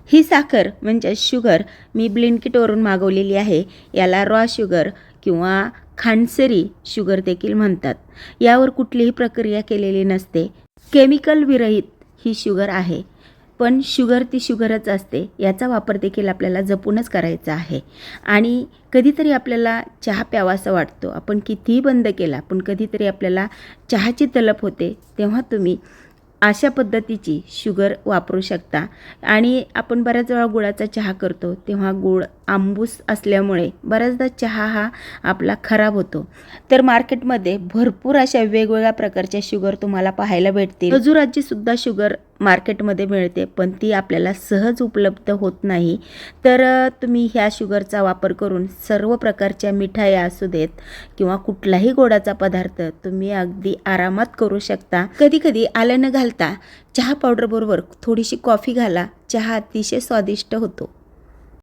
ही साखर म्हणजे शुगर मी ब्लिंकिटवरून मागवलेली आहे. याला रॉ शुगर किंवा खांडसरी शुगर देखील म्हणतात. यावर कुठलीही प्रक्रिया केलेली नसते. केमिकल विरहित ही शुगर आहे. पण शुगर ती शुगरच असते. याचा वापर देखील आपल्याला जपूनच करायचा आहे. आणि कधीतरी आपल्याला चहा प्यावासा वाटतो. आपण कितीही बंद केला पण कधीतरी आपल्याला चहाची तलप होते. तेव्हा तुम्ही अशा पद्धतीची शुगर वापरू शकता. आणि आपण बऱ्याच वेळा गुळाचा चहा करतो तेव्हा गुळ आंबूस असल्यामुळे बऱ्याचदा चहा हा आपला खराब होतो. तर मार्केटमध्ये भरपूर अशा वेगवेगळ्या प्रकारच्या शुगर तुम्हाला पाहायला भेटतील. खजुराची सुद्धा शुगर मार्केटमध्ये मिळते पण ती आपल्याला सहज उपलब्ध होत नाही. तर तुम्ही ह्या शुगरचा वापर करून सर्व प्रकारच्या मिठाई असू देत किंवा कुठलाही गोडाचा पदार्थ तुम्ही अगदी आरामात करू शकता. कधी कधी आलं न घालता चहा पावडर बरोबर थोडीशी कॉफी घाला. चहा अतिशय स्वादिष्ट होतो.